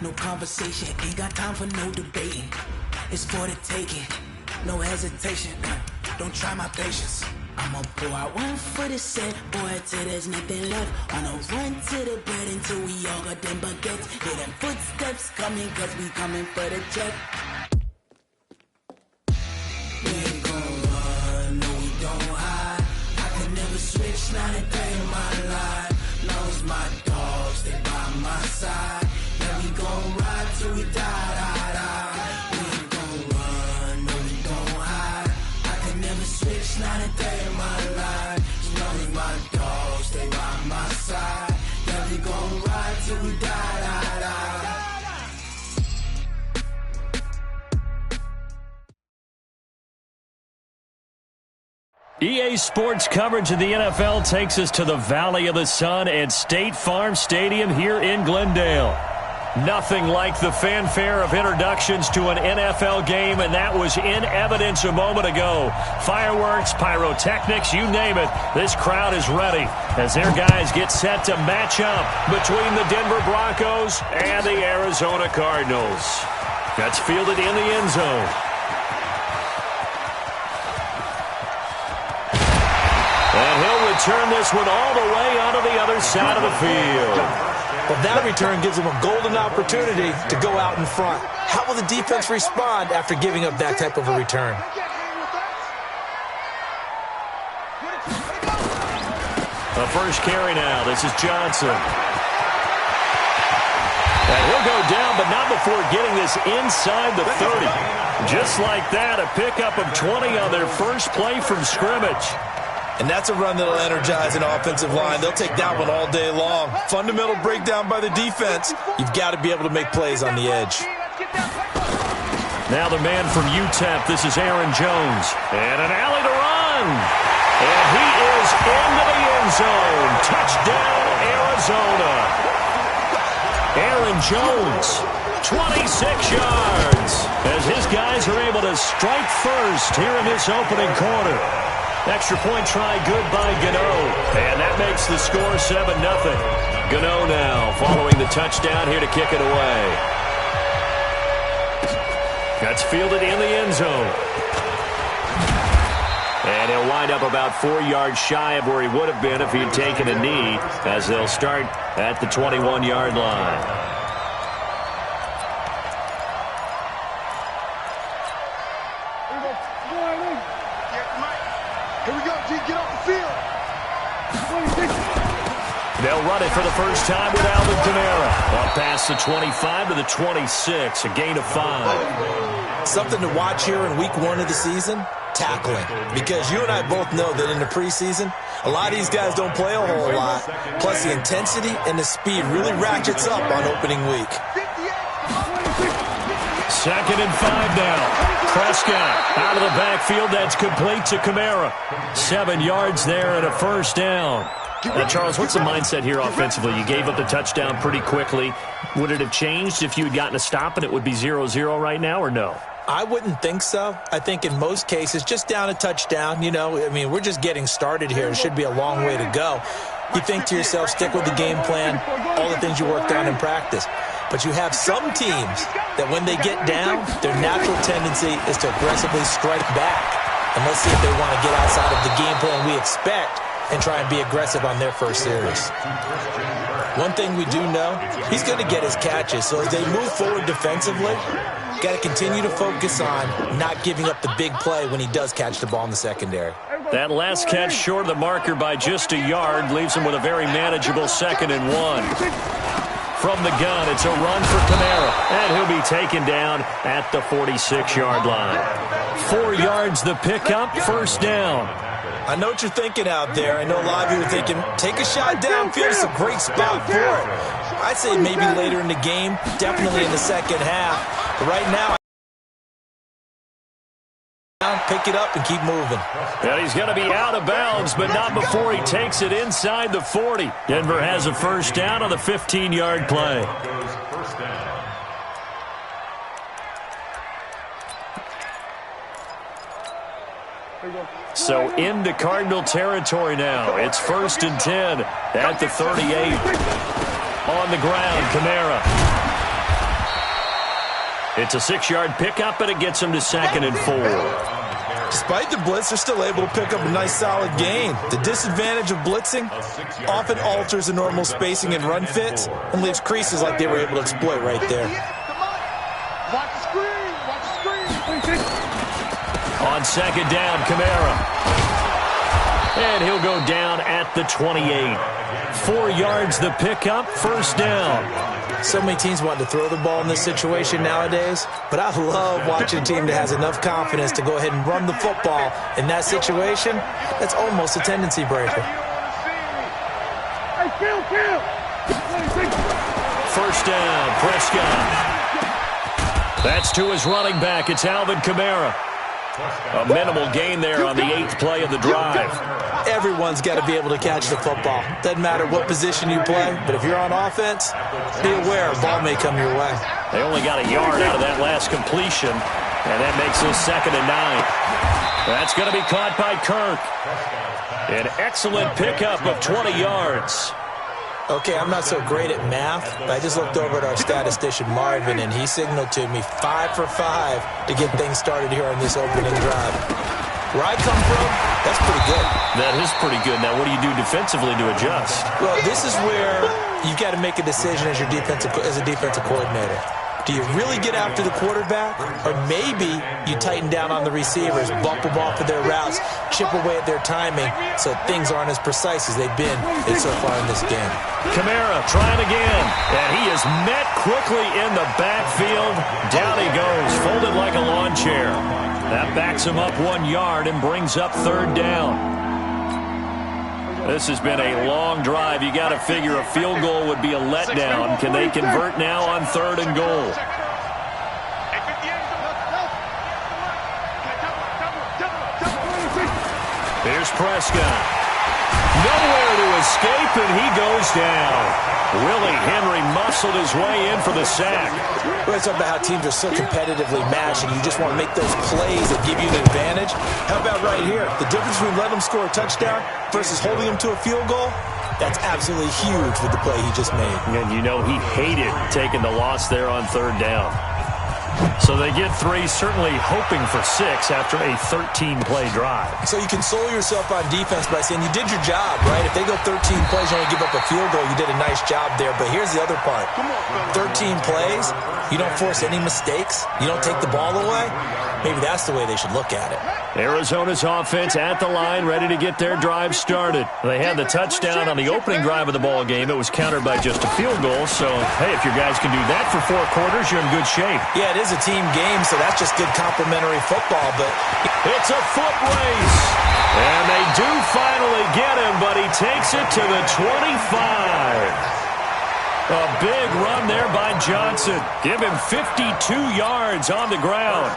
no conversation, ain't got time for no debating. It's for the taking, no hesitation. Don't try my patience. I'ma pour out one for the set, boy, till there's nothing left. On a run to the bread until we all got them baguettes. Hear them footsteps coming, cause we coming for the check. We ain't gon' run, no we don't hide. I can never switch, not a day in my life. Long as my dogs, they by my side. Yeah, we gon' ride till we die, die, die. We ain't gon' run, no we don't hide. I can never switch, not a day in my life. As long as my dogs, stay by my side. Yeah, we gon' ride till we die, die, die. EA Sports coverage of the NFL takes us to the Valley of the Sun and State Farm Stadium here in Glendale. Nothing like the fanfare of introductions to an NFL game, and that was in evidence a moment ago. Fireworks, pyrotechnics, you name it. This crowd is ready as their guys get set to match up between the Denver Broncos and the Arizona Cardinals. That's fielded in the end zone. And he'll return this one all the way onto the other side of the field. Well, that return gives them a golden opportunity to go out in front. How will the defense respond after giving up that type of a return? The first carry now. This is Johnson. And he'll go down, but not before getting this inside the 30. Just like that, a pickup of 20 on their first play from scrimmage. And that's a run that'll energize an offensive line. They'll take that one all day long. Fundamental breakdown by the defense. You've got to be able to make plays on the edge. Now the man from UTEP, this is Aaron Jones. And an alley to run. And he is into the end zone. Touchdown, Arizona. Aaron Jones, 26 yards. As his guys are able to strike first here in this opening quarter. Extra point try good by Gano. And that makes the score 7-0. Gano now following the touchdown here to kick it away. That's fielded in the end zone. And he'll wind up about 4 yards shy of where he would have been if he had taken a knee, as they'll start at the 21-yard line. They'll run it for the first time with Alvin Kamara. Up past the 25 to the 26, a gain of 5. Something to watch here in week 1 of the season, tackling. Because you and I both know that in the preseason, a lot of these guys don't play a whole lot. Plus the intensity and the speed really ratchets up on opening week. 2nd and 5 now. Prescott out of the backfield. That's complete to Kamara. 7 yards there and a first down. Now, Charles, what's the mindset here offensively? You gave up the touchdown pretty quickly. Would it have changed if you had gotten a stop and it would be 0-0 right now, or no? I wouldn't think so. I think in most cases, just down a touchdown, you know, I mean, we're just getting started here. It should be a long way to go. You think to yourself, stick with the game plan, all the things you worked on in practice. But you have some teams that when they get down, their natural tendency is to aggressively strike back. And let's see if they want to get outside of the game plan we expect and try and be aggressive on their first series. One thing we do know, he's going to get his catches. So as they move forward defensively, got to continue to focus on not giving up the big play when he does catch the ball in the secondary. That last catch short of the marker by just a yard leaves him with a very manageable 2nd and 1. From the gun, it's a run for Kamara, and he'll be taken down at the 46-yard line. 4 yards the pickup, first down. I know what you're thinking out there. I know a lot of you are thinking, take a shot downfield. It's a great spot for it. I'd say maybe later in the game, definitely in the second half. But right now, pick it up and keep moving. And he's going to be out of bounds, but not before he takes it inside the 40. Denver has a first down on the 15-yard play. So into Cardinal territory now. It's 1st and 10 at the 38. On the ground, Kamara. It's a 6-yard pickup, and it gets him to 2nd and 4. Despite the blitz, they're still able to pick up a nice, solid gain. The disadvantage of blitzing often alters the normal spacing and run fits and leaves creases like they were able to exploit right there. Watch the screen. Watch the screen. On 2nd down, Kamara. And he'll go down at the 28. 4 yards the pickup, 1st down. So many teams want to throw the ball in this situation nowadays, but I love watching a team that has enough confidence to go ahead and run the football in that situation. That's almost a tendency breaker. Hey, kill. 1st down, Prescott. That's to his running back. It's Alvin Kamara. A minimal gain there on the 8th play of the drive. Everyone's got to be able to catch the football. Doesn't matter what position you play, but if you're on offense, be aware a ball may come your way. They only got a yard out of that last completion, and that makes this 2nd and 9. That's going to be caught by Kirk. An excellent pickup of 20 yards. Okay, I'm not so great at math, but I just looked over at our statistician, Marvin, and he signaled to me 5 for 5 to get things started here on this opening drive. Where I come from, that's pretty good. That is pretty good. Now, what do you do defensively to adjust? Well, this is where you've got to make a decision as a defensive coordinator. Do you really get after the quarterback? Or maybe you tighten down on the receivers, bump them off of their routes, chip away at their timing so things aren't as precise as they've been so far in this game. Kamara trying again, and he is met quickly in the backfield. Down he goes, folded like a lawn chair. That backs him up 1 yard and brings up 3rd down. This has been a long drive. You got to figure a field goal would be a letdown. Can they convert now on 3rd and goal? Here's Prescott. Nowhere to escape, and he goes down. Willie Henry muscled his way in for the sack. We're talking about how teams are so competitively matched, and you just want to make those plays that give you an advantage. How about right here? The difference between letting them score a touchdown versus holding them to a field goal, that's absolutely huge with the play he just made. And you know he hated taking the loss there on 3rd down. So they get 3, certainly hoping for 6 after a 13-play drive. So you console yourself on defense by saying you did your job, right? If they go 13 plays, you only give up a field goal, you did a nice job there. But here's the other part. 13 plays, you don't force any mistakes, you don't take the ball away. Maybe that's the way they should look at it. Arizona's offense at the line, ready to get their drive started. They had the touchdown on the opening drive of the ball game. It was countered by just a field goal. So, hey, if your guys can do that for 4 quarters, you're in good shape. Yeah, it is a team game, so that's just good complementary football. But it's a foot race. And they do finally get him, but he takes it to the 25. A big run there by Johnson. Give him 52 yards on the ground.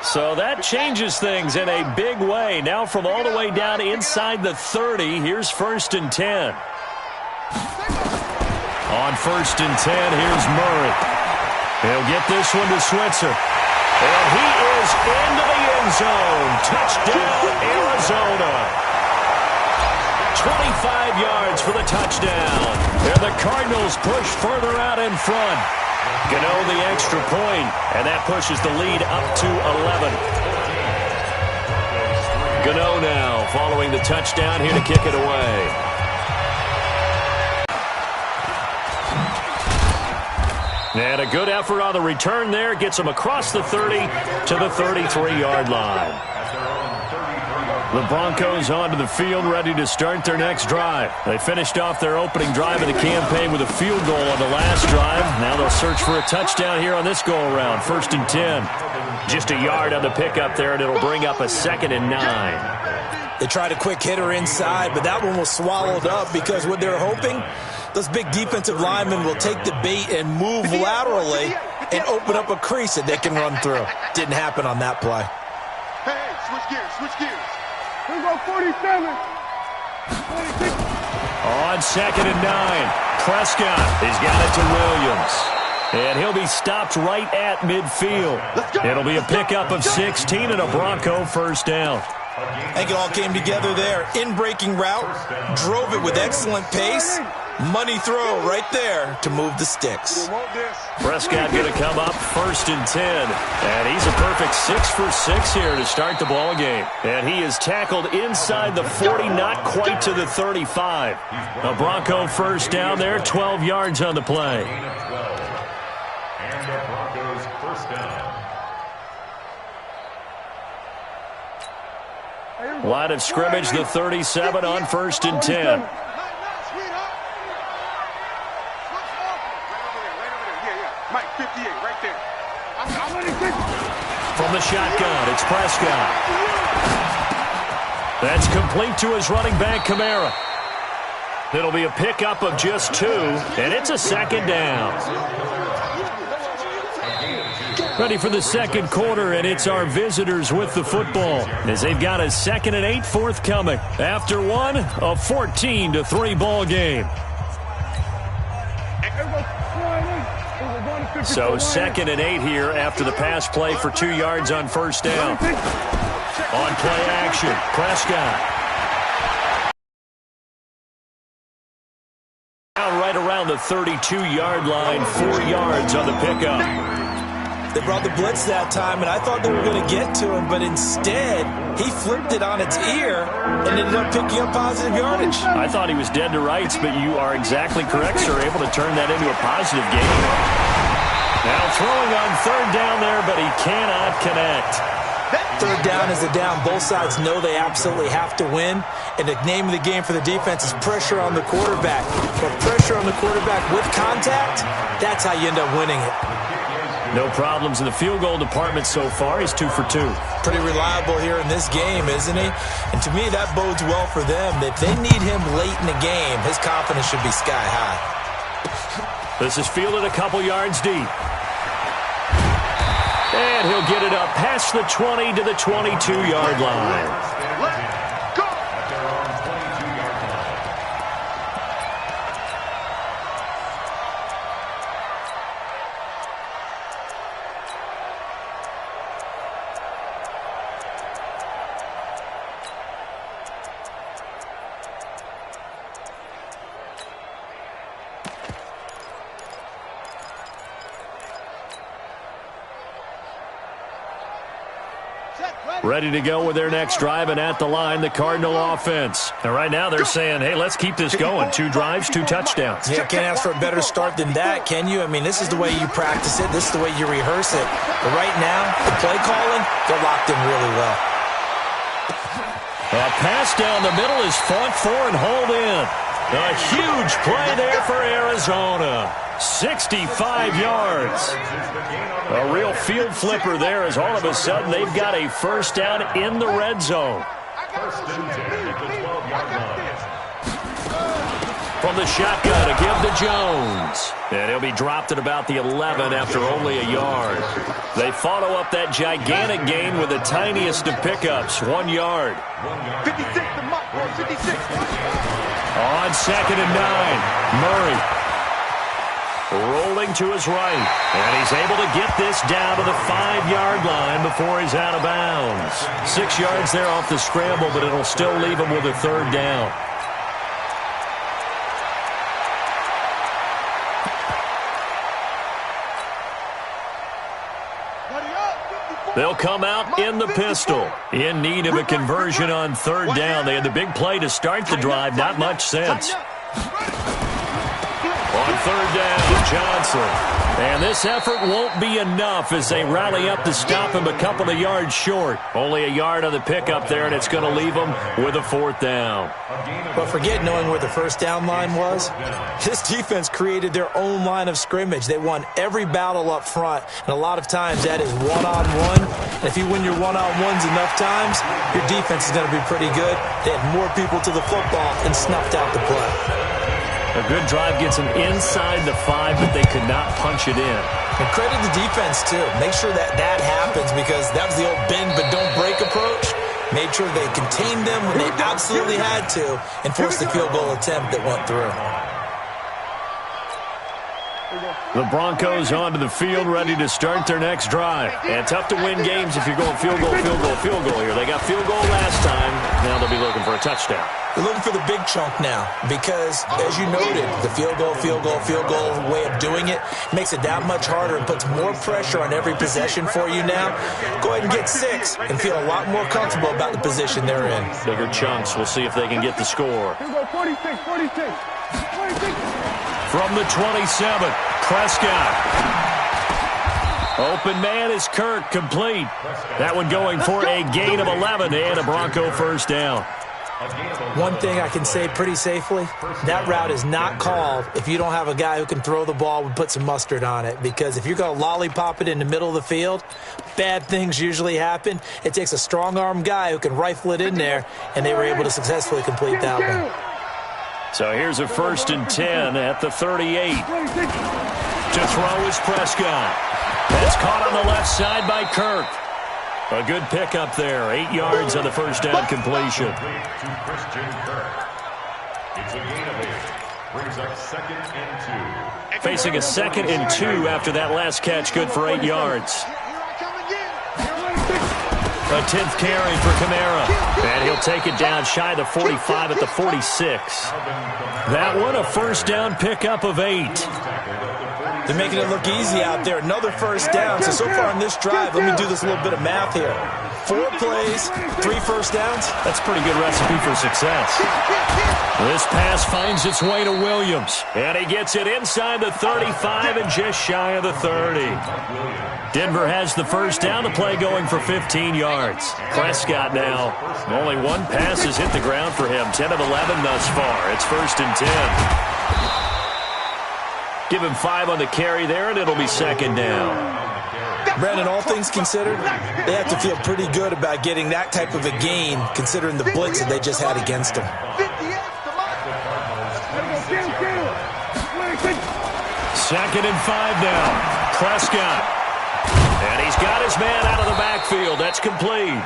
So that changes things in a big way. Now from all the way down inside the 30, here's 1st and 10. On 1st and 10, here's Murray. He'll get this one to Switzer. And he is into the end zone. Touchdown, Arizona. 25 yards for the touchdown. And the Cardinals push further out in front. Gano the extra point, and that pushes the lead up to 11. Gano now following the touchdown here to kick it away. And a good effort on the return there. Gets him across the 30 to the 33-yard line. The Broncos onto the field, ready to start their next drive. They finished off their opening drive of the campaign with a field goal on the last drive. Now they'll search for a touchdown here on this go-around. 1st and 10. Just a yard on the pickup there, and it'll bring up a 2nd and 9. They tried a quick hitter inside, but that one was swallowed up because what they're hoping, those big defensive linemen will take the bait and move laterally and open up a crease that they can run through. Didn't happen on that play. Hey, switch gears. Here we go, 47. 46. On 2nd and 9, Prescott has got it to Williams. And he'll be stopped right at midfield. It'll be a pickup of 16 and a Bronco 1st down. I think it all came together there. In-breaking route, drove it with excellent pace, Money throw right there to move the sticks. Prescott going to come up 1st and 10. And he's a perfect 6 for 6 here to start the ball game. And he is tackled inside the 40, not quite to the 35. A Bronco first down there, 12 yards on the play. And the Broncos first down. Line of scrimmage, the 37 on 1st and 10. From the shotgun, it's Prescott. That's complete to his running back, Kamara. It'll be a pickup of just 2, and it's a 2nd down. Ready for the 2nd quarter, and it's our visitors with the football as they've got a 2nd and 8 forthcoming. After one, a 14-3 ball game. So 2nd and 8 here after the pass play for 2 yards on 1st down. On play action, Prescott. Now right around the 32-yard line, 4 yards on the pickup. They brought the blitz that time, and I thought they were going to get to him, but instead, he flipped it on its ear and ended up picking up positive yardage. I thought he was dead to rights, but you are exactly correct, sir. Able to turn that into a positive gain. Now throwing on 3rd down there, but he cannot connect. 3rd down is a down. Both sides know they absolutely have to win, and the name of the game for the defense is pressure on the quarterback. But pressure on the quarterback with contact, that's how you end up winning it. No problems in the field goal department so far. He's 2 for 2. Pretty reliable here in this game, isn't he? And to me, that bodes well for them. If they need him late in the game, his confidence should be sky high. This is fielded a couple yards deep. And he'll get it up past the 20 to the 22-yard line. Ready to go with their next drive, and at the line, the Cardinal offense. And right now they're saying, hey, let's keep this going. 2 drives, 2 touchdowns. Yeah, can't ask for a better start than that, can you? I mean, this is the way you practice it. This is the way you rehearse it. But right now, the play calling, they're locked in really well. A pass down the middle is fought for and hauled in. A huge play there for Arizona. 65 yards. A real field flipper there as all of a sudden they've got a first down in the red zone. From the shotgun to give to Jones. And he'll be dropped at about the 11 after only a yard. They follow up that gigantic gain with the tiniest of pickups, 1 yard. 56, the mark, 56. On 2nd and 9, Murray. Rolling to his right, and he's able to get this down to the 5-yard line before he's out of bounds. 6 yards there off the scramble, but it'll still leave him with a 3rd down. They'll come out in the pistol. In need of a conversion on 3rd down. They had the big play to start the drive, not much sense. On 3rd down, Johnson. And this effort won't be enough as they rally up to stop him a couple of yards short. Only a yard on the pickup there, and it's going to leave him with a 4th down. But forget knowing where the first down line was. This defense created their own line of scrimmage. They won every battle up front, and a lot of times that is one-on-one. And if you win your one-on-ones enough times, your defense is going to be pretty good. They had more people to the football and snuffed out the play. A good drive gets them inside the 5, but they could not punch it in. And credit the defense, too. Make sure that happens because that was the old bend but don't break approach. Made sure they contained them when they absolutely had to and forced the field goal attempt that went through. The Broncos onto the field, ready to start their next drive. And tough to win games if you're going field goal, field goal, field goal here. They got field goal last time. Now they'll be looking for a touchdown. They're looking for the big chunk now because, as you noted, the field goal, field goal, field goal way of doing it makes it that much harder and puts more pressure on every possession for you now. Go ahead and get 6 and feel a lot more comfortable about the position they're in. Bigger chunks. We'll see if they can get the score. 46, 46. From the 27, Prescott. Open man is Kirk, complete. That one going for a gain of 11 and a Bronco first down. One thing I can say pretty safely, that route is not called if you don't have a guy who can throw the ball and put some mustard on it. Because if you're going to lollipop it in the middle of the field, bad things usually happen. It takes a strong-arm guy who can rifle it in there, and they were able to successfully complete that one. So here's a 1st and 10 at the 38. To throw is Prescott. That's caught on the left side by Kirk. A good pickup there. 8 yards on the first down completion. To Christian Kirk. It's a gain of 8. Brings up 2nd and 2. Facing a 2nd and 2 after that last catch. Good for 8 yards. A 10th carry for Kamara. And he'll take it down shy of the 45 at the 46. That one a first down pickup of 8. They're making it look easy out there. Another first down. So far in this drive, let me do this little bit of math here. 4 plays, 3 first downs. That's a pretty good recipe for success. This pass finds its way to Williams. And he gets it inside the 35 and just shy of the 30. Denver has the first down. The play going for 15 yards. Prescott now. Only 1 pass has hit the ground for him. 10 of 11 thus far. It's 1st and 10. Give him 5 on the carry there, and it'll be 2nd down. Brandon, all things considered, they have to feel pretty good about getting that type of a gain, considering the blitz that they just had against them. 2nd and 5 now. Prescott. And he's got his man out of the backfield. That's complete.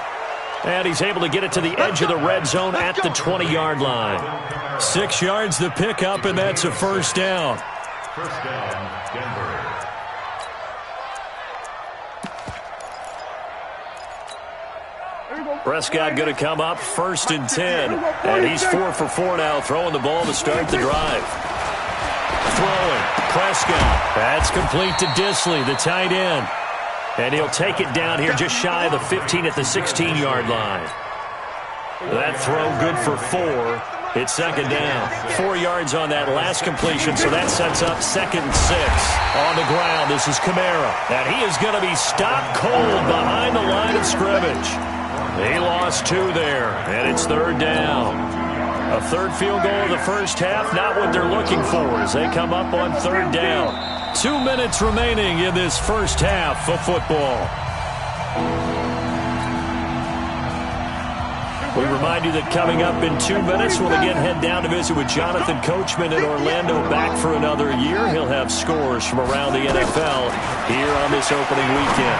And he's able to get it to the edge of the red zone at the 20-yard line. 6 yards the pickup, and that's a first down. First down, Denver. Prescott going to come up 1st and 10. And he's 4 for 4 now, throwing the ball to start the drive. Throwing, Prescott. That's complete to Disley, the tight end. And he'll take it down here just shy of the 15 at the 16-yard line. That throw good for 4. It's 2nd down. 4 yards on that last completion, so that sets up 2nd and 6. On the ground, this is Kamara. And he is going to be stopped cold behind the line of scrimmage. He lost 2 there, and it's 3rd down. A 3rd field goal of the first half, not what they're looking for as they come up on 3rd down. 2 minutes remaining in this first half of football. We remind you that coming up in 2 minutes, we'll again head down to visit with Jonathan Coachman in Orlando, back for another year. He'll have scores from around the NFL here on this opening weekend.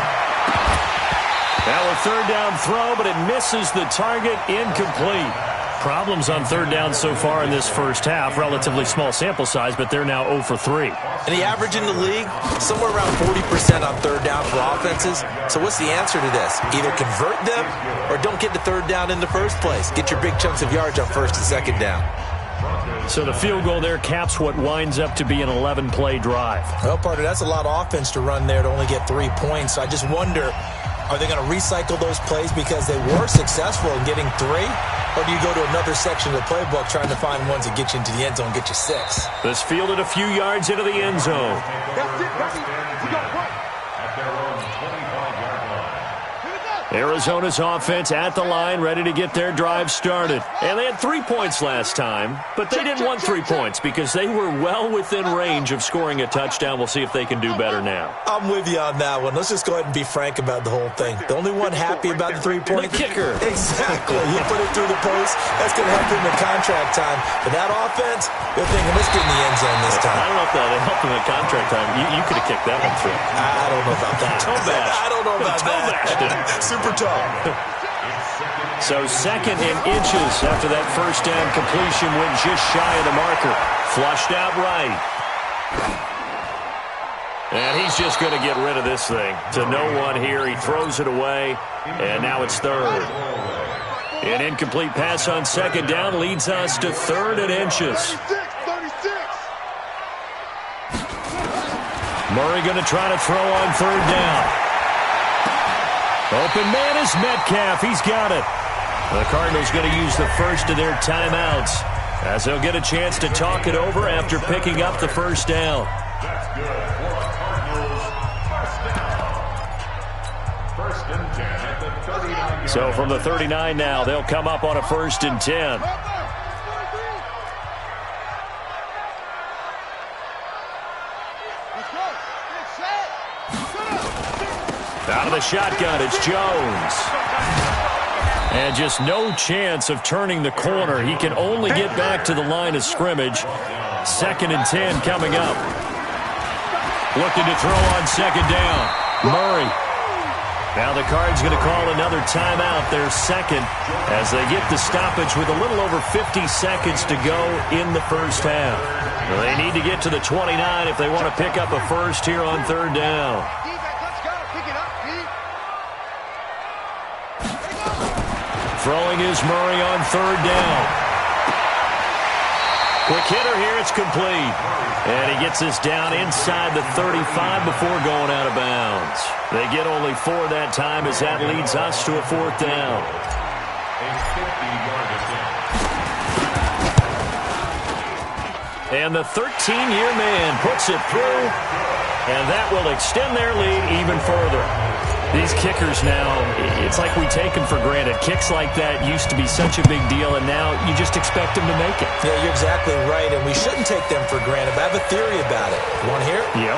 Now a 3rd down throw, but it misses the target, incomplete. Problems on 3rd down so far in this first half. Relatively small sample size, but they're now 0 for 3. And the average in the league, somewhere around 40% on 3rd down for offenses. So what's the answer to this? Either convert them or don't get the 3rd down in the first place. Get your big chunks of yards on 1st and 2nd down. So the field goal there caps what winds up to be an 11-play drive. Well, partner, that's a lot of offense to run there to only get 3 points. So I just wonder, are they going to recycle those plays because they were successful in getting 3? Or do you go to another section of the playbook trying to find ones that get you into the end zone and get you 6? This fielded a few yards into the end zone. Arizona's offense at the line, ready to get their drive started. And they had 3 points last time, but they didn't want 3 points because they were well within range of scoring a touchdown. We'll see if they can do better now. I'm with you on that one. Let's just go ahead and be frank about the whole thing. The only one happy about the 3 points? The kicker. Exactly. He put it through the post. That's going to help him in contract time. But that offense, they're thinking, let's get in the end zone this time. I don't know if that helped him in contract time. You could have kicked that one through. I don't know about that. Toe bash. I don't know about that. Super tall. So 2nd and inches after that first down completion went just shy of the marker. Flushed out right. he's just going to get rid of this thing. To no one here. He throws it away, and now it's third. An incomplete pass on second down leads us to 3rd and inches. Murray going to try to throw on 3rd down. Open man is Metcalf. He's got it. The Cardinals going to use the first of their timeouts as they'll get a chance to talk it over after picking up the first down. That's good for the Cardinals. First down. 1st and 10 at the 39. So from the 39 now, they'll come up on a 1st and 10. Out of the shotgun, it's Jones. And just no chance of turning the corner. He can only get back to the line of scrimmage. 2nd and 10 coming up. Looking to throw on 2nd down. Murray. Now the Cards going to call another timeout, their 2nd, as they get the stoppage with a little over 50 seconds to go in the first half. They need to get to the 29 if they want to pick up a first here on 3rd down. Throwing is Murray on 3rd down. Quick hitter here, it's complete. And he gets this down inside the 35 before going out of bounds. They get only 4 that time as that leads us to a 4th down. And the 13-year man puts it through, and that will extend their lead even further. These kickers now, it's like we take them for granted. Kicks like that used to be such a big deal, and now you just expect them to make it. Yeah, you're exactly right, and we shouldn't take them for granted. But I have a theory about it. You want to hear it? Yeah.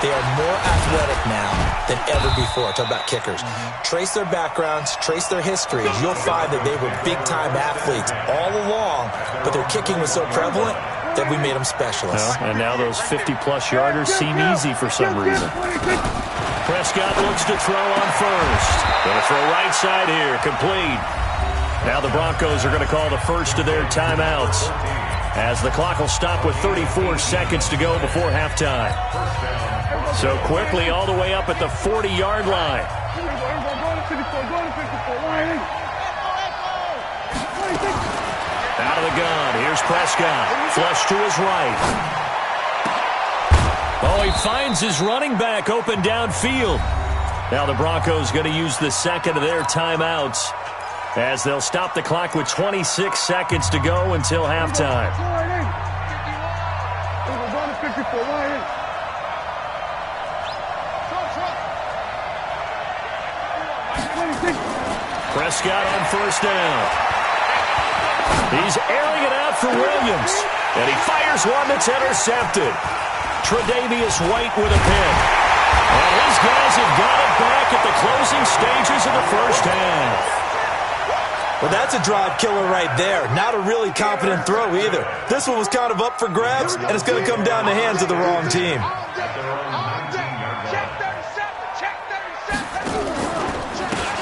They are more athletic now than ever before. Talk about kickers. Trace their backgrounds, trace their histories. You'll find that they were big-time athletes all along, but their kicking was so prevalent that we made them specialists. Well, and now those 50-plus yarders seem easy for some reason. Prescott looks to throw on 1st. Going to throw right side here, complete. Now the Broncos are going to call the first of their timeouts as the clock will stop with 34 seconds to go before halftime. So quickly all the way up at the 40-yard line. Out of the gun, here's Prescott. Flush to his right. Oh, he finds his running back open downfield. Now the Broncos going to use the 2nd of their timeouts as they'll stop the clock with 26 seconds to go until halftime. Prescott on 1st down. He's airing it out for Williams, and he fires one that's intercepted. Tre'Davious White with a pick. And his guys have got it back at the closing stages of the first half. Well, that's a drive killer right there. Not a really confident throw either. This one was kind of up for grabs, and it's going to come down the hands of the wrong team.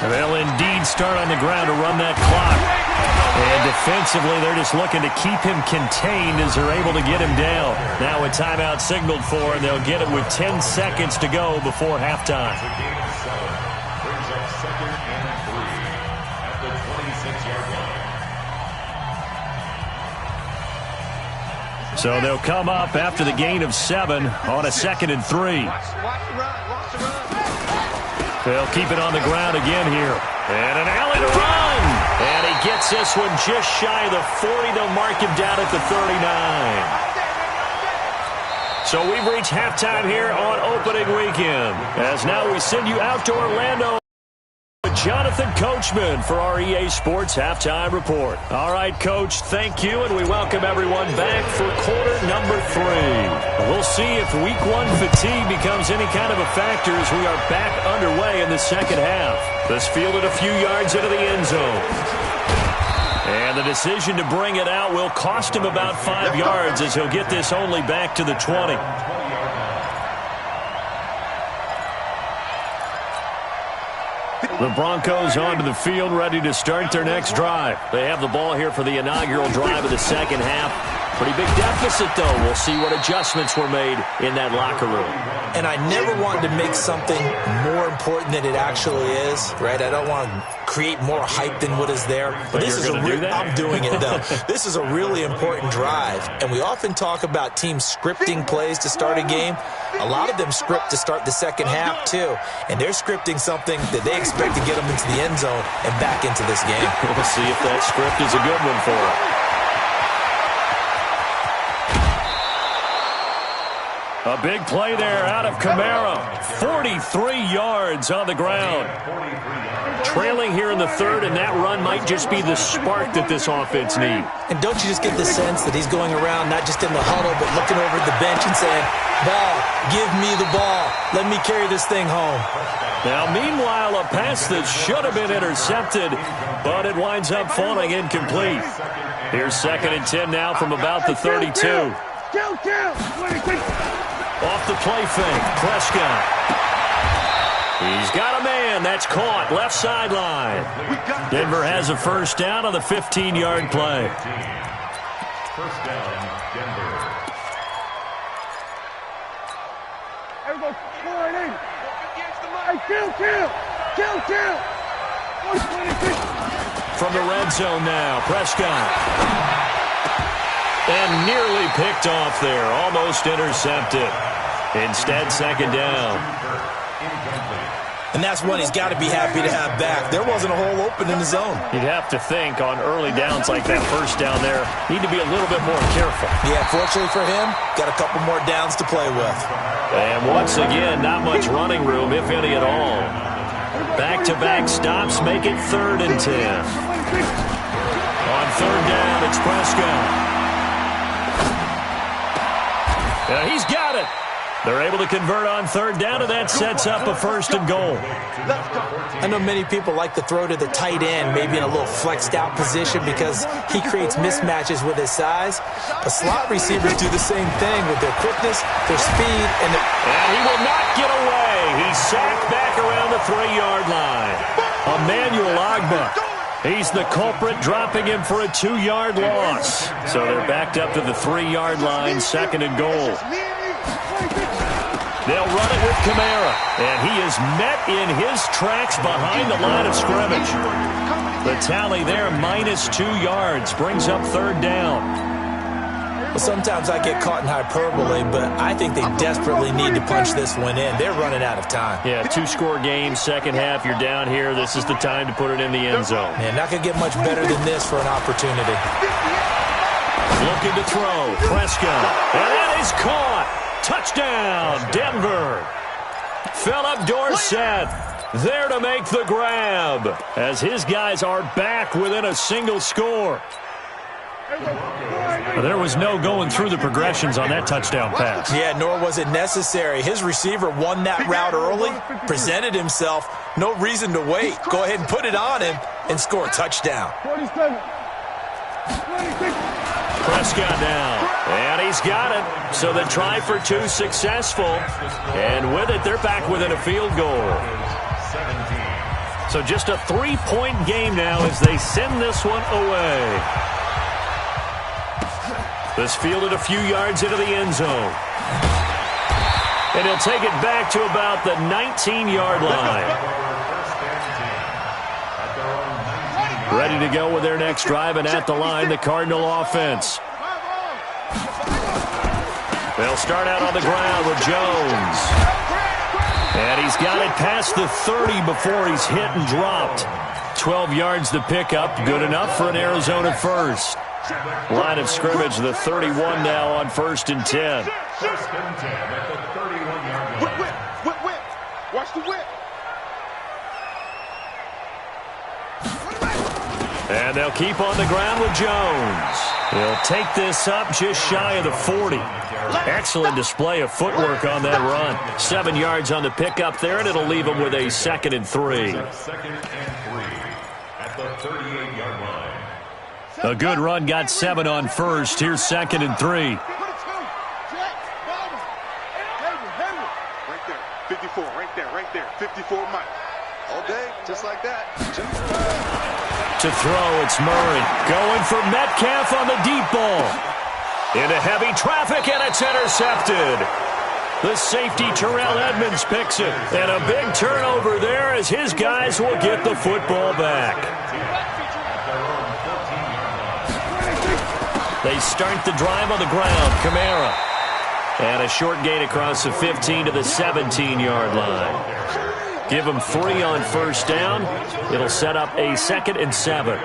They'll indeed start on the ground to run that clock. And defensively, they're just looking to keep him contained as they're able to get him down. Now a timeout signaled for, and they'll get it with 10 seconds to go before halftime. Brings up 2nd and 3 at the 26-yard line. So they'll come up after the gain of 7 on a 2nd and 3. They'll keep it on the ground again here. And an alley to run. And he gets this one just shy of the 40. They'll mark him down at the 39. So we've reached halftime here on opening weekend. As now we send you out to Orlando with Jonathan Coachman for our EA Sports Halftime Report. All right, Coach, thank you, and we welcome everyone back for quarter number 3. We'll see if week 1 fatigue becomes any kind of a factor as we are back underway in the second half. This fielded a few yards into the end zone. And the decision to bring it out will cost him about 5 yards as he'll get this only back to the 20. The Broncos onto the field, ready to start their next drive. They have the ball here for the inaugural drive of the second half. Pretty big deficit, though. We'll see what adjustments were made in that locker room. And I never wanted to make something more important than it actually is, right? I don't want to create more hype than what is there. But this is I'm doing it, though. This is a really important drive. And we often talk about teams scripting plays to start a game. A lot of them script to start the second half, too. And they're scripting something that they expect to get them into the end zone and back into this game. We'll see if that script is a good one for them. A big play there out of Kamara. 43 yards on the ground. Trailing here in the third, and that run might just be the spark that this offense needs. And don't you just get the sense that he's going around not just in the huddle, but looking over at the bench and saying, ball, give me the ball. Let me carry this thing home. Now, meanwhile, a pass that should have been intercepted, but it winds up falling incomplete. Here's 2nd and 10 now from about the 32. Off the play fake, Prescott. He's got a man. That's caught. Left sideline. Denver has a first down on the 15-yard play. First down, Denver. From the red zone now, Prescott. And nearly picked off there. Almost intercepted. Instead, 2nd down. And that's one he's got to be happy to have back. There wasn't a hole open in the zone. You'd have to think on early downs like that first down there, need to be a little bit more careful. Yeah, fortunately for him, got a couple more downs to play with. And once again, not much running room, if any at all. Back-to-back stops make it 3rd and 10. On 3rd down, it's Prescott. Yeah, he's got it. They're able to convert on 3rd down, and that sets up a 1st and goal. I know many people like to throw to the tight end, maybe in a little flexed out position because he creates mismatches with his size. But slot receivers do the same thing with their quickness, their speed, and he will not get away. He's sacked back around the 3-yard line. Emmanuel Ogbah. He's the culprit, dropping him for a 2-yard loss. So they're backed up to the 3-yard line, 2nd and goal. They'll run it with Kamara, and he is met in his tracks behind the line of scrimmage. The tally there, -2 yards, brings up 3rd down. Well, sometimes I get caught in hyperbole, but I think they desperately need to punch this one in. They're running out of time. Yeah, 2-score game, second half, you're down here. This is the time to put it in the end zone. Man, not going to get much better than this for an opportunity. Looking to throw, Prescott, and that is caught. Touchdown, Denver. Philip Dorsett there to make the grab as his guys are back within a single score. There was no going through the progressions on that touchdown pass. Yeah, nor was it necessary. His receiver won that route early, presented himself. No reason to wait. Go ahead and put it on him and score a touchdown. Prescott now, and he's got it. So the try for 2 successful, and with it, they're back within a field goal. So just a 3-point game now as they send this one away. This fielded a few yards into the end zone. And he'll take it back to about the 19-yard line. Ready to go with their next drive, and at the line, the Cardinal offense. They'll start out on the ground with Jones. And he's got it past the 30 before he's hit and dropped. 12 yards to pick up. Good enough for an Arizona first. Line of scrimmage, the 31 now on 1st and 10. First and 10 at the 31-yard line. Whip. Watch the whip. And they'll keep on the ground with Jones. He'll take this up just shy of the 40. Excellent display of footwork on that run. 7 yards on the pickup there, and it'll leave him with a 2nd and 3. 2nd and 3 at the 38-yard line. A good run, got 7 on first. Here's 2nd and 3. Right there. 54, right there. 54 Mike. All day, just like that. To throw, it's Murray. Going for Metcalf on the deep ball. Into heavy traffic, and it's intercepted. The safety, Terrell Edmonds, picks it. And a big turnover there as his guys will get the football back. They start the drive on the ground. Kamara. And a short gain across the 15 to the 17-yard line. Give them 3 on first down. It'll set up a 2nd and 7.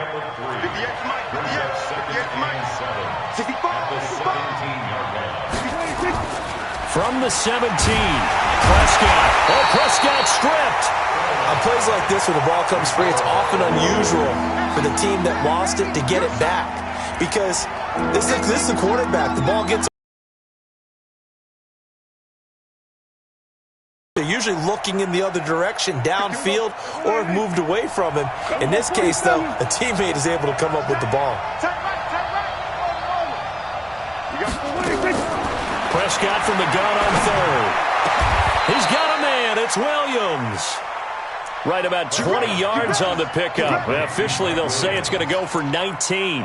From the 17, Prescott. Oh, Prescott stripped. On plays like this where the ball comes free, it's often unusual for the team that lost it to get it back. Because this is the quarterback. The ball gets... They're usually looking in the other direction, downfield, or have moved away from him. In this case, though, a teammate is able to come up with the ball. Prescott from the gun on third. He's got a man. It's Williams. Right about 20 yards on the pickup. Officially, they'll say it's going to go for 19.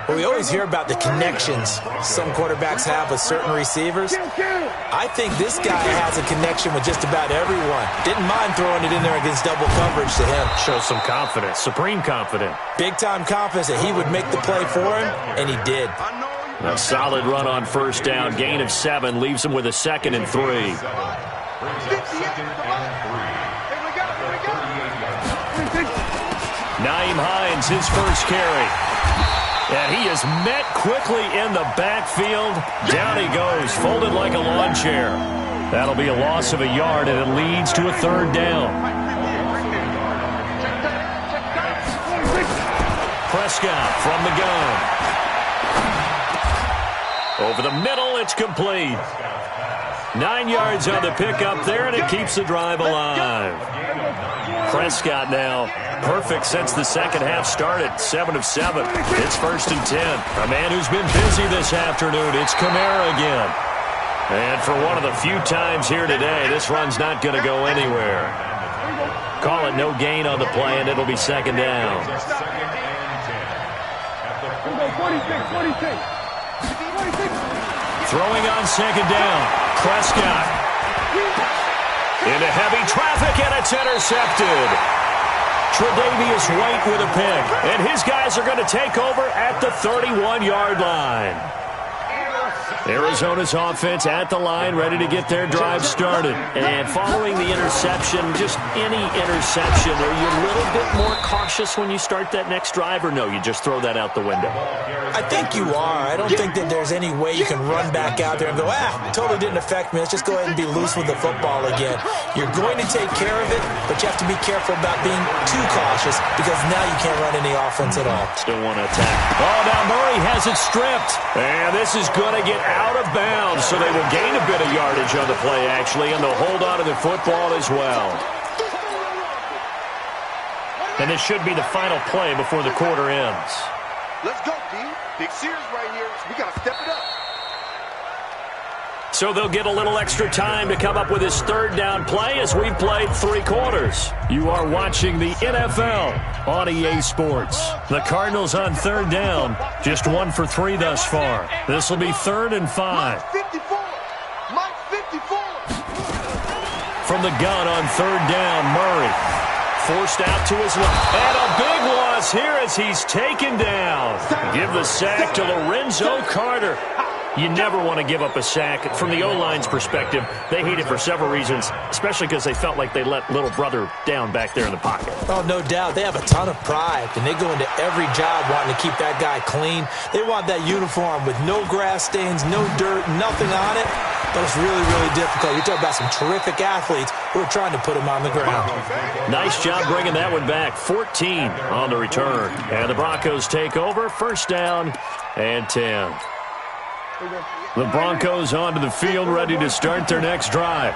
Well, we always hear about the connections some quarterbacks have with certain receivers. I think this guy has a connection with just about everyone. Didn't mind throwing it in there against double coverage to him. Shows some confidence, supreme confidence. Big-time confidence that he would make the play for him, and he did. A solid run on first down. Gain of 7 leaves him with a 2nd and 3. Nyheim Hines, his first carry. And he is met quickly in the backfield. Down he goes, folded like a lawn chair. That'll be a loss of a yard, and it leads to a 3rd down. Prescott from the gun. Over the middle, it's complete. 9 yards on the pickup there, and it keeps the drive alive. Prescott now perfect since the second half started. 7 of 7. It's 1st and 10. A man who's been busy this afternoon. It's Kamara again. And for one of the few times here today, this run's not going to go anywhere. Call it no gain on the play, and it'll be 2nd down. 46. Throwing on 2nd down. Prescott. Into heavy traffic, and it's intercepted. Tre'Davious White with a pick. And his guys are going to take over at the 31-yard line. Arizona's offense at the line, ready to get their drive started. And following the interception, just any interception, are you a little bit more cautious when you start that next drive, or no, you just throw that out the window? I think you are. I don't think that there's any way you can run back out there and go, totally didn't affect me. Let's just go ahead and be loose with the football again. You're going to take care of it, but you have to be careful about being too cautious because now you can't run any offense at all. Still want to attack. Oh, now Murray has it stripped. And this is going to get out of bounds, so they will gain a bit of yardage on the play, actually, and they'll hold on to the football as well. And this should be the final play before the quarter ends. Let's go, D. Big series right here. We got to step it up. So they'll get a little extra time to come up with his 3rd down play as we've played 3 quarters. You are watching the NFL on EA Sports. The Cardinals on 3rd down, just 1 for 3 thus far. This will be 3rd and 5. Mike 54. From the gun on 3rd down, Murray. Forced out to his left. And a big loss here as he's taken down. Give the sack to Lorenzo Carter. You never want to give up a sack. From the O-line's perspective, they hate it for several reasons, especially because they felt like they let little brother down back there in the pocket. Oh, no doubt. They have a ton of pride, and they go into every job wanting to keep that guy clean. They want that uniform with no grass stains, no dirt, nothing on it. But it's really, really difficult. You're talking about some terrific athletes who are trying to put him on the ground. Nice job bringing that one back. 14 on the return. And the Broncos take over. 1st down and 10. The Broncos onto the field, ready to start their next drive.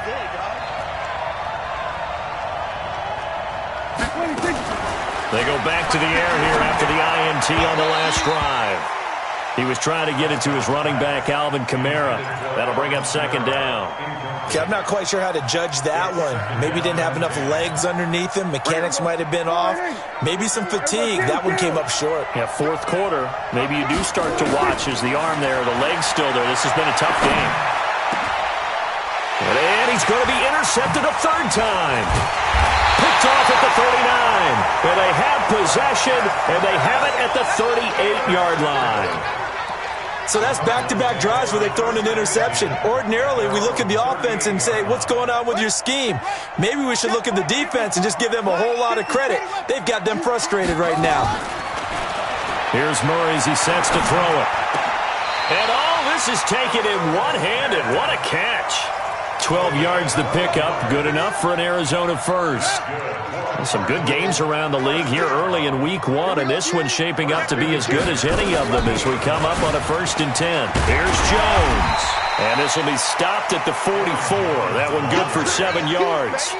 They go back to the air here after the INT on the last drive. He was trying to get it to his running back, Alvin Kamara. That'll bring up second down. Okay, I'm not quite sure how to judge that one. Maybe he didn't have enough legs underneath him. Mechanics might have been off. Maybe some fatigue. That one came up short. Yeah, fourth quarter. Maybe you do start to watch as the arm there, the leg's still there. This has been a tough game. And he's going to be intercepted a third time. Picked off at the 39. And they have possession, and they have it at the 38-yard line. So that's back-to-back drives where they've thrown an interception. Ordinarily, we look at the offense and say, what's going on with your scheme? Maybe we should look at the defense and just give them a whole lot of credit. They've got them frustrated right now. Here's Murray as he sets to throw it. And this is taken in one-handed. What a catch. 12 yards the pickup. Good enough for an Arizona first. Some good games around the league here early in week 1, and this one's shaping up to be as good as any of them as we come up on a 1st and 10. Here's Jones. And this will be stopped at the 44. That one good for 7 yards.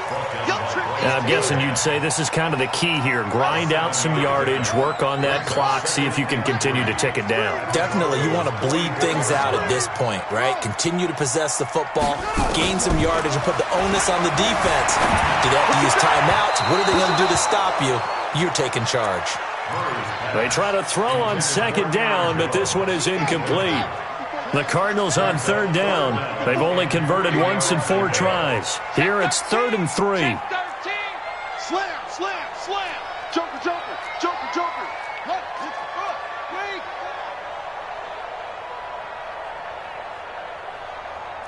Now, I'm guessing you'd say this is kind of the key here. Grind out some yardage, work on that clock, see if you can continue to tick it down. Definitely. You want to bleed things out at this point, right? Continue to possess the football, gain some yardage, and put the onus on the defense. Do they have to use timeouts? What are they going to do to stop you? You're taking charge. They try to throw on second down, but this one is incomplete. The Cardinals on third down. They've only converted once in 4 tries. Here it's 3rd and 3. Slam, slam, slam. Joker, joker, joker, joker. Wait.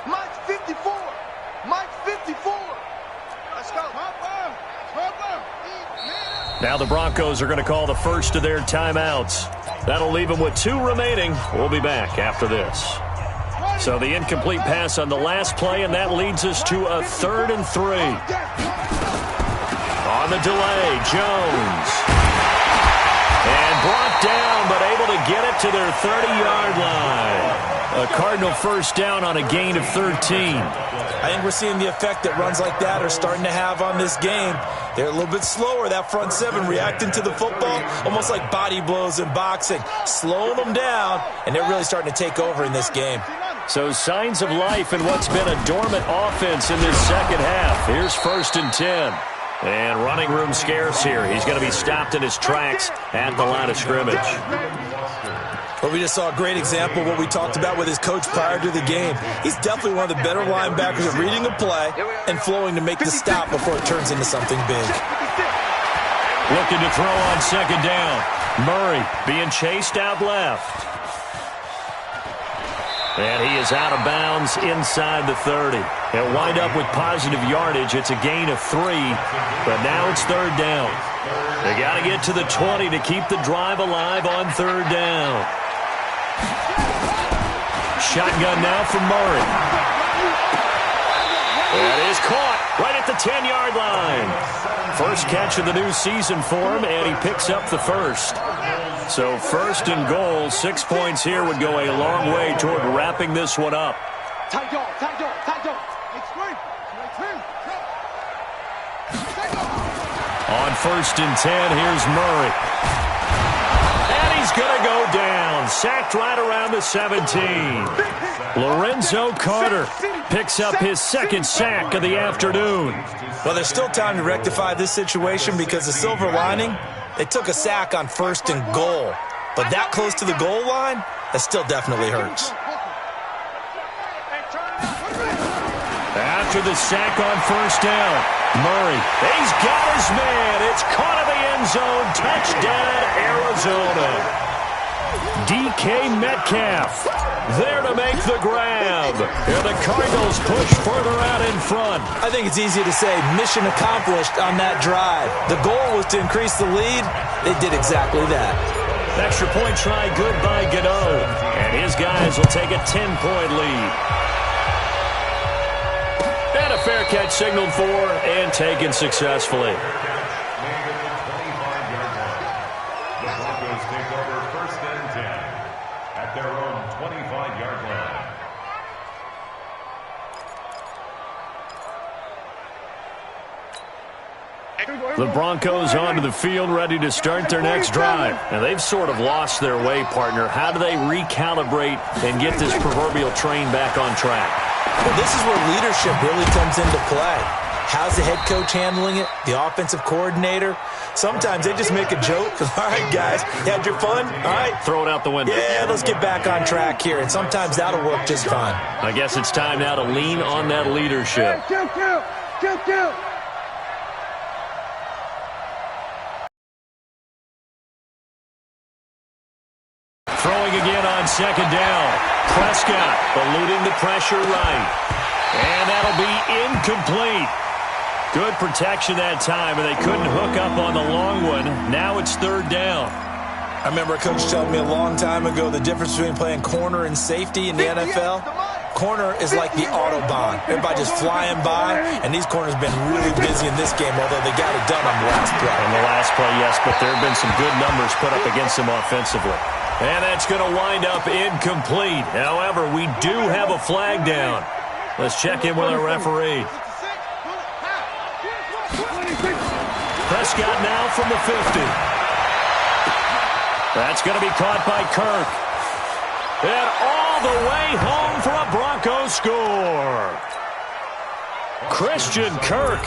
Mike 54. Mike 54. Let's go. Now the Broncos are going to call the first of their timeouts. That'll leave them with 2 remaining. We'll be back after this. So the incomplete pass on the last play, and that leads us to a 3rd and 3. On the delay, Jones. And brought down, but able to get it to their 30-yard line. A Cardinal first down on a gain of 13. I think we're seeing the effect that runs like that are starting to have on this game. They're a little bit slower, that front 7, reacting to the football, almost like body blows in boxing, slowing them down, and they're really starting to take over in this game. So signs of life in what's been a dormant offense in this second half. Here's 1st and 10. And running room scarce here. He's going to be stopped in his tracks at the line of scrimmage. Well, we just saw a great example of what we talked about with his coach prior to the game. He's definitely one of the better linebackers at reading a play and flowing to make the stop before it turns into something big. Looking to throw on second down. Murray being chased out left. And he is out of bounds inside the 30. He'll wind up with positive yardage. It's a gain of 3, but now it's 3rd down. They got to get to the 20 to keep the drive alive on 3rd down. Shotgun now from Murray. That is caught right at the 10-yard line. First catch of the new season for him, and he picks up the first. So 1st and goal, 6 points here would go a long way toward wrapping this one up. Tight dog, tight dog, tight dog. On 1st and 10, here's Murray. And he's going to go down. Sacked right around the 17. Lorenzo Carter picks up his 2nd sack of the afternoon. Well, there's still time to rectify this situation because the silver lining, they took a sack on 1st and goal. But that close to the goal line, that still definitely hurts. After the sack on 1st down, Murray, he's got his man. It's caught in the end zone. Touchdown, Arizona. DK Metcalf there to make the grab. And the Cardinals push further out in front. I think it's easy to say mission accomplished on that drive. The goal was to increase the lead. They did exactly that. Extra point try good by Gano. And his guys will take a 10-point lead. And a fair catch signaled for and taken successfully. The Broncos take over 1st and 10 at their own 25-yard line. The Broncos onto the field, ready to start their next drive. And they've sort of lost their way, partner. How do they recalibrate and get this proverbial train back on track? Well, this is where leadership really comes into play. How's the head coach handling it? The offensive coordinator? Sometimes they just make a joke. All right, guys, you had your fun? All right. Throw it out the window. Yeah, let's get back on track here. And sometimes that'll work just fine. I guess it's time now to lean on that leadership. Kill. Throwing again on second down. Prescott eluding the pressure right. And that'll be incomplete. Good protection that time, and they couldn't hook up on the long one. Now it's third down. I remember a coach telling me a long time ago the difference between playing corner and safety in the NFL. Corner is like the Autobahn. Everybody just flying by, and these corners have been really busy in this game, although they got it done on the last play. On the last play, yes, but there have been some good numbers put up against them offensively. And that's going to wind up incomplete. However, we do have a flag down. Let's check in with our referee. Prescott now from the 50. That's going to be caught by Kirk. And all the way home for a Broncos score. Christian Kirk,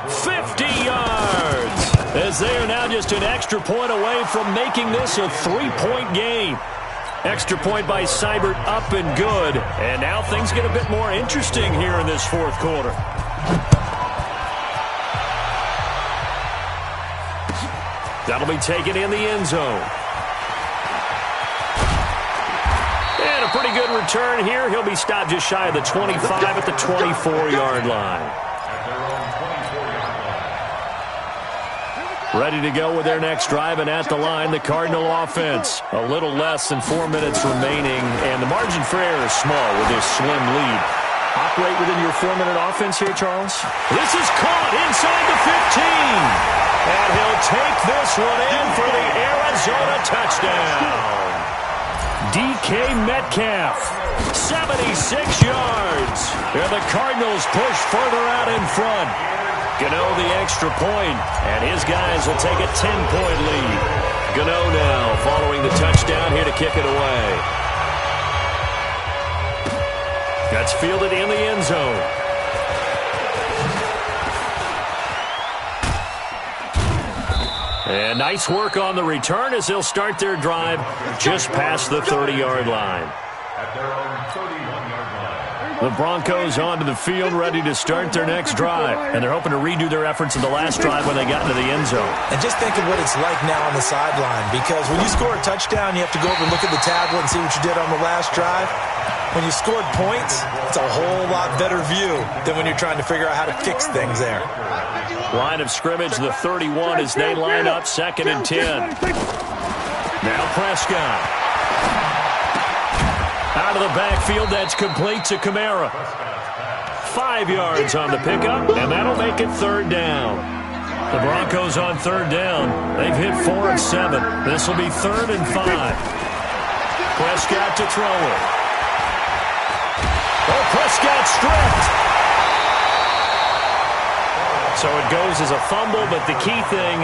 50 yards. As they are now just an extra point away from making this a 3-point game. Extra point by Seibert up and good. And now things get a bit more interesting here in this fourth quarter. That'll be taken in the end zone. And a pretty good return here. He'll be stopped just shy of the 25 at the 24-yard line. Ready to go with their next drive, and at the line, the Cardinal offense. A little less than 4 minutes remaining, and the margin for error is small with this slim lead. Operate within your 4-minute offense here, Charles. This is caught inside the 15. And he'll take this one in for the Arizona touchdown. DK Metcalf, 76 yards. And the Cardinals push further out in front. Gano the extra point, and his guys will take a 10-point lead. Gano now following the touchdown here to kick it away. That's fielded in the end zone. And nice work on the return as they'll start their drive just past the 30-yard line. At their own 31-yard line. The Broncos onto the field ready to start their next drive. And they're hoping to redo their efforts in the last drive when they got into the end zone. And just think of what it's like now on the sideline, because when you score a touchdown, you have to go over and look at the tablet and see what you did on the last drive. When you scored points, it's a whole lot better view than when you're trying to figure out how to fix things there. Line of scrimmage, the 31 as they line up, 2nd and 10. Now Prescott. Out of the backfield, that's complete to Kamara. 5 yards on the pickup, and that'll make it third down. The Broncos on third down. They've hit 4 of 7. This will be 3rd and 5. Prescott to throw it. Oh, Prescott stripped. So it goes as a fumble, but the key thing,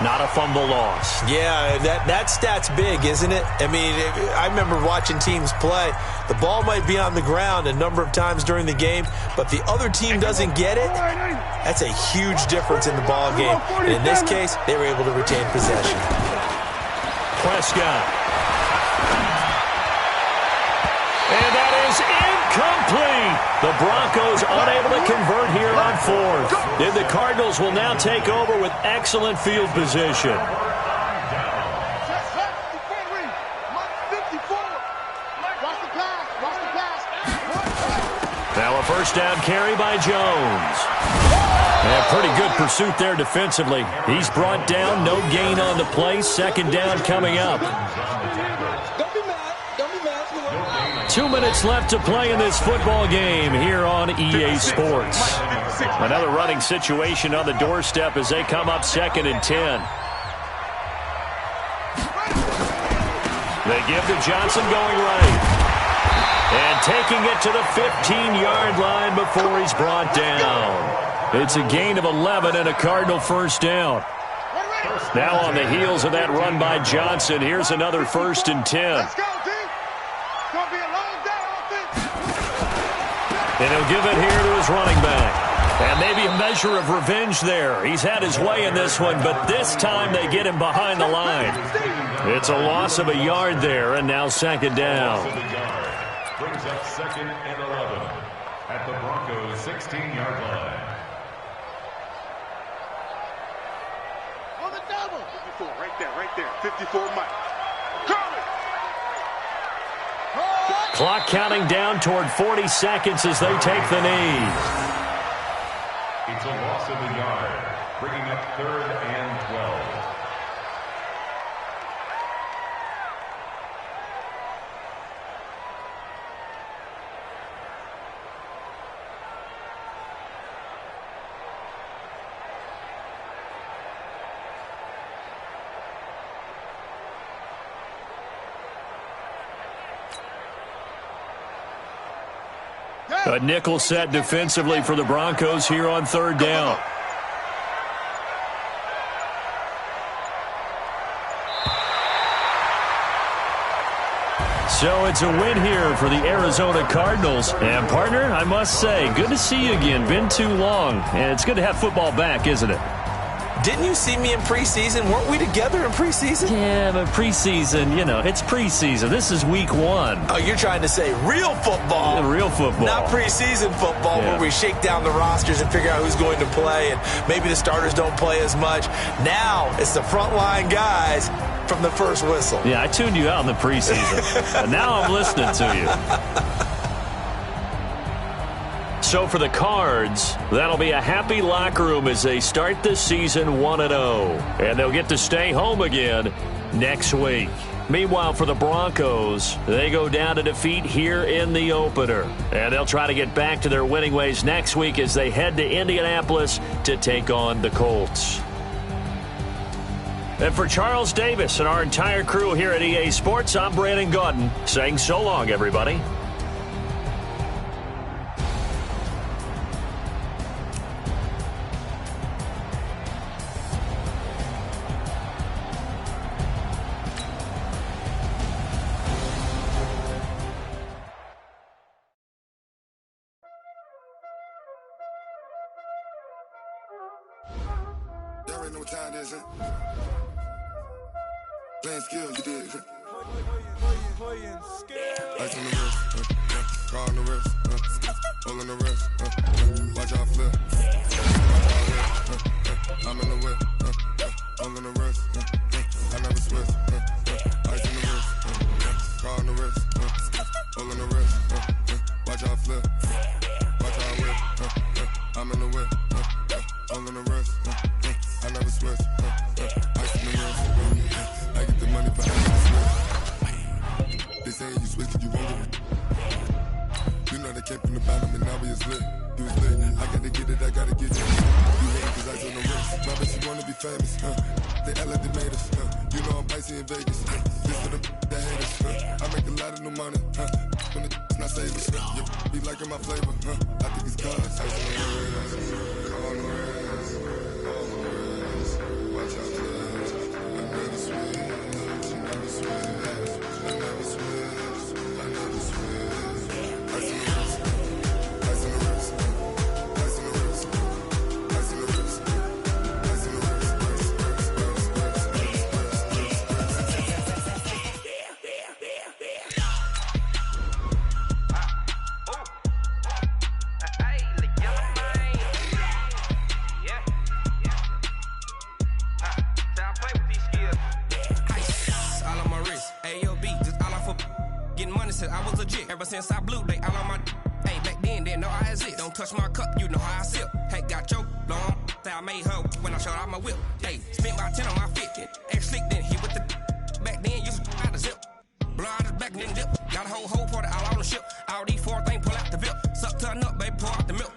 not a fumble loss. Yeah, that stat's big, isn't it? I mean, I remember watching teams play. The ball might be on the ground a number of times during the game, but the other team doesn't get it. That's a huge difference in the ball game. And in this case, they were able to retain possession. Prescott. And that is incomplete. The Broncos unable to convert here on 4th. And the Cardinals will now take over with excellent field position. Now a first down carry by Jones. And pretty good pursuit there defensively. He's brought down, no gain on the play. 2nd down coming up. 2 minutes left to play in this football game here on EA Sports. Another running situation on the doorstep as they come up 2nd and 10. They give to Johnson going right. And taking it to the 15-yard line before he's brought down. It's a gain of 11 and a Cardinal first down. Now on the heels of that run by Johnson, here's another 1st and 10. Let's go, D. It's going to be a long day, offense. And he'll give it here to his running back. And maybe a measure of revenge there. He's had his way in this one, but this time they get him behind the line. It's a loss of a yard there, and now 2nd down. Brings up 2nd and 11 at the Broncos' 16-yard line. On the double. 54, right there. 54, Mike. Curry. Clock counting down toward 40 seconds as they take the knee. It's a loss of a yard, bringing up 3rd and 12. A nickel set defensively for the Broncos here on 3rd down. So it's a win here for the Arizona Cardinals. And, partner, I must say, good to see you again. Been too long. And it's good to have football back, isn't it? Didn't you see me in preseason? Weren't we together in preseason? Yeah, but preseason, it's preseason. This is week 1. Oh, you're trying to say real football. Yeah, real football. Not preseason football where we shake down the rosters and figure out who's going to play, and maybe the starters don't play as much. Now it's the frontline guys from the first whistle. Yeah, I tuned you out in the preseason. But now I'm listening to you. So for the Cards, that'll be a happy locker room as they start this season 1-0. And they'll get to stay home again next week. Meanwhile, for the Broncos, they go down to defeat here in the opener. And they'll try to get back to their winning ways next week as they head to Indianapolis to take on the Colts. And for Charles Davis and our entire crew here at EA Sports, I'm Brandon Gaudin saying so long, everybody. Y'all already know what time it is, huh? Playing skills, you did. Ice on the wrist, car on the wrist, hole in the wrist, watch out flip. I'm in the whip, hole in the wrist, I never switch. Ice on the wrist, car on the wrist, hole in the wrist, watch out flip. Watch out whip, I'm in the whip, hole in the wrist. I never switch, ice in the wrist, I get the money but I never switch. They saying you switch and you won't get it. You know they came from the bottom and now we is lit. You was lit, I gotta get it, I gotta get it. You hate cause ice on the wrist, my bitch she wanna be famous, They act like they made us, you know I'm icy in Vegas, this for the that hate us, I make a lot of new money, when it's not savers, you be liking my flavor, I think it's cause ice on the wrist, on the wrist. Watch out, please. I never switch. I never switch. I never switch. I never switch. Ice in the wrist. Ice in the wrist. Ice in the wrist. Ice in the wrist. Ice in the wrist. I was legit. Ever since I blew, they all on my hey, back then, didn't know I exist. Don't touch my cup, you know how I sip. Hey, got choked, long. Say I made her when I showed out my whip. Hey, spent about 10 on my fit. Ex slick, then hit with the back then, used to out the zip. Blow out his back, then dip. Got a whole party all on the ship. All these 4 things pull out the VIP. Suck to a nut, baby, pour out the milk.